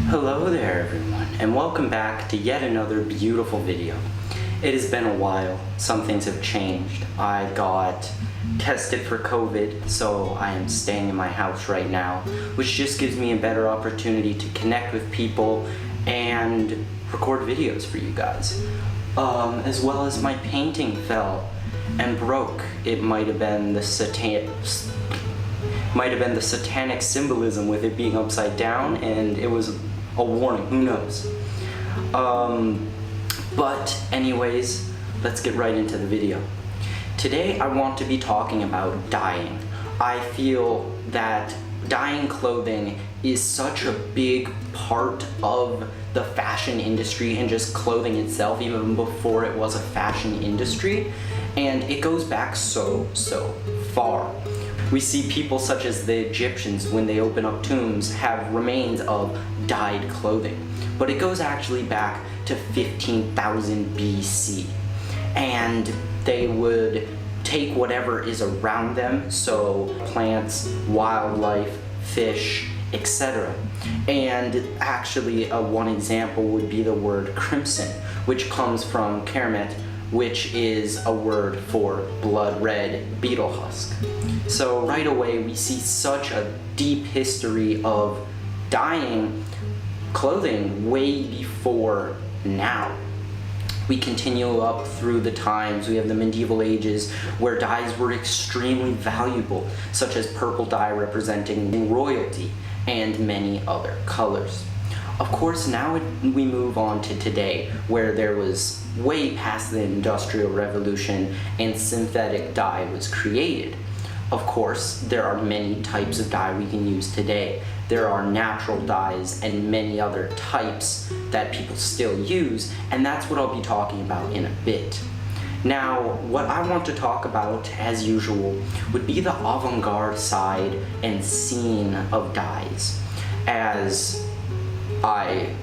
Hello there everyone, and welcome back to yet another beautiful video. It has been a while, some things have changed. I got tested for COVID, so I am staying in my house right now, which just gives me a better opportunity to connect with people and record videos for you guys. As well as my painting fell and broke. It might have been the satanic symbolism with it being upside down, and it was a warning, who knows. But anyways, let's get right into the video. Today I want to be talking about dyeing. I feel that dyeing clothing is such a big part of the fashion industry and just clothing itself, even before it was a fashion industry, and it goes back so far. We see people such as the Egyptians, when they open up tombs, have remains of dyed clothing. But it goes actually back to 15,000 BC. And they would take whatever is around them, so plants, wildlife, fish, etc. And actually one example would be the word crimson, which comes from kermet, which is a word for blood red beetle husk. So right away we see such a deep history of dyeing clothing way before now. We continue up through the times. We have the medieval ages where dyes were extremely valuable, such as purple dye representing royalty and many other colors. Of course, now we move on to today, where there was way past the Industrial Revolution and synthetic dye was created. Of course, there are many types of dye we can use today. There are natural dyes and many other types that people still use, and that's what I'll be talking about in a bit. Now, what I want to talk about, as usual, would be the avant-garde side and scene of dyes, as I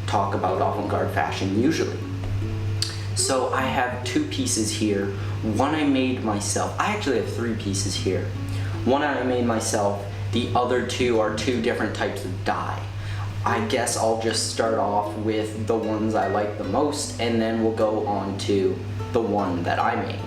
talk about avant-garde fashion usually. So I have two pieces here. One I made myself. I actually have three pieces here. One I made myself. The other two are two different types of dye. I guess I'll just start off with the ones I like the most, and then we'll go on to the one that I made.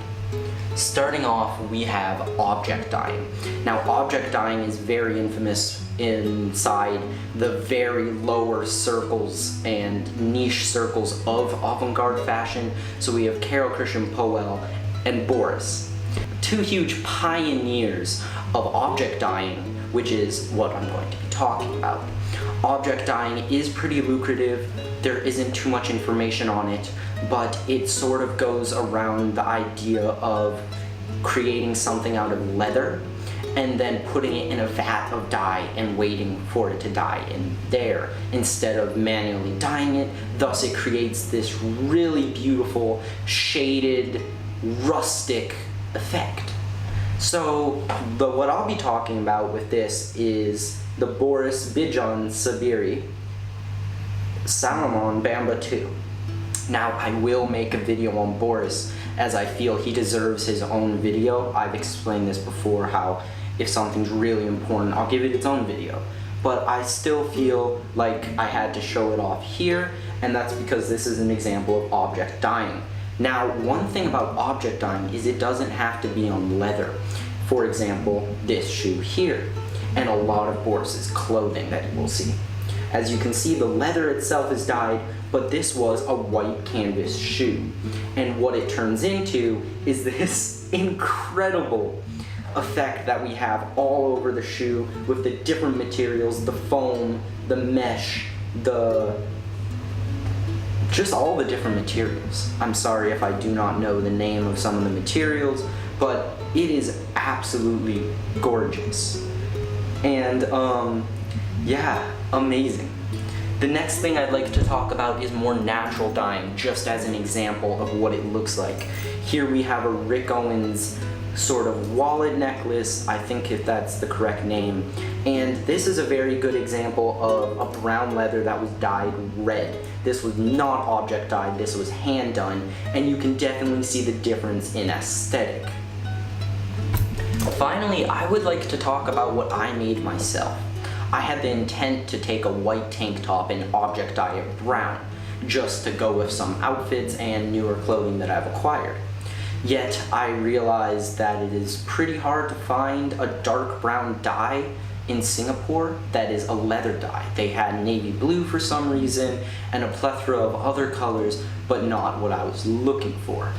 Starting off, we have object dyeing. Now, object dyeing is very infamous inside the very lower circles and niche circles of avant-garde fashion. So we have Karol Christian Powell and Boris, two huge pioneers of object dyeing, which is what I'm going to be talking about. Object dyeing is pretty lucrative. There isn't too much information on it, but it sort of goes around the idea of creating something out of leather and then putting it in a vat of dye and waiting for it to dye in there instead of manually dyeing it. Thus it creates this really beautiful, shaded, rustic effect. So what I'll be talking about with this is the Boris Bijan Sabiri Salomon Bamba 2. Now, I will make a video on Boris, as I feel he deserves his own video. I've explained this before, how if something's really important, I'll give it its own video. But I still feel like I had to show it off here, and that's because this is an example of object dyeing. Now, one thing about object dyeing is it doesn't have to be on leather. For example, this shoe here, and a lot of Boris's clothing that you will see. As you can see, the leather itself is dyed, but this was a white canvas shoe. And what it turns into is this incredible effect that we have all over the shoe with the different materials, the foam, the mesh, just all the different materials. I'm sorry if I do not know the name of some of the materials, but it is absolutely gorgeous. And yeah, amazing. The next thing I'd like to talk about is more natural dyeing, just as an example of what it looks like. Here we have a Rick Owens sort of wallet necklace, I think if that's the correct name. And this is a very good example of a brown leather that was dyed red. This was not object dyed, this was hand done, and you can definitely see the difference in aesthetic. Finally, I would like to talk about what I made myself. I had the intent to take a white tank top and object dye it brown, just to go with some outfits and newer clothing that I've acquired. Yet I realized that it is pretty hard to find a dark brown dye in Singapore that is a leather dye. They had navy blue for some reason and a plethora of other colors, but not what I was looking for.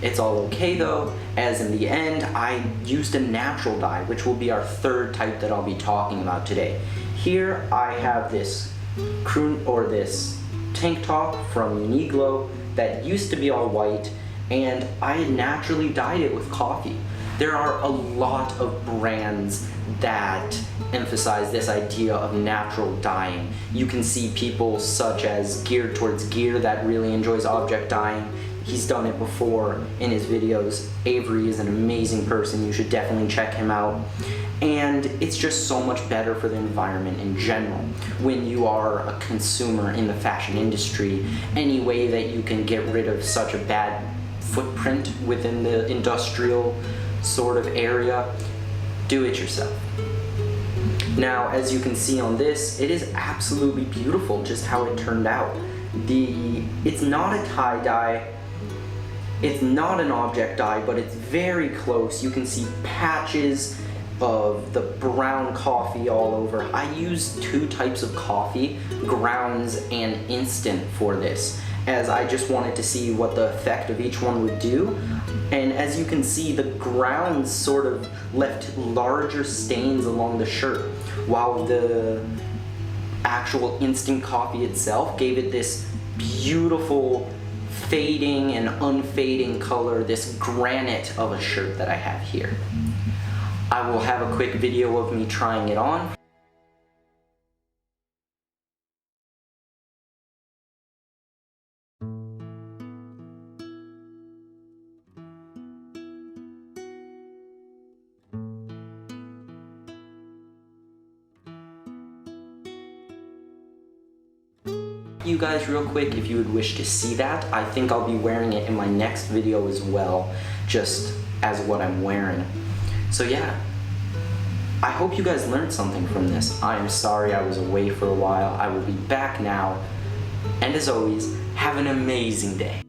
It's all okay though, as in the end I used a natural dye, which will be our third type that I'll be talking about today. Here I have this tank top from Uniqlo that used to be all white, and I had naturally dyed it with coffee. There are a lot of brands that emphasize this idea of natural dyeing. You can see people such as Geared Towards Gear that really enjoys object dyeing. He's done it before in his videos. Avery is an amazing person. You should definitely check him out. And it's just so much better for the environment in general. When you are a consumer in the fashion industry, any way that you can get rid of such a bad footprint within the industrial sort of area, do it yourself. Now, as you can see on this, it is absolutely beautiful just how it turned out. It's not a tie-dye, it's not an object dye, but it's very close. You can see patches of the brown coffee all over. I used two types of coffee, grounds and instant, for this, as I just wanted to see what the effect of each one would do. And as you can see, the grounds sort of left larger stains along the shirt, while the actual instant coffee itself gave it this beautiful fading and unfading color, this granite of a shirt that I have here. I will have a quick video of me trying it on. You guys real quick if you would wish to see that. I think I'll be wearing it in my next video as well, just as what I'm wearing. So yeah, I hope you guys learned something from this. I am sorry I was away for a while. I will be back now, and as always, have an amazing day.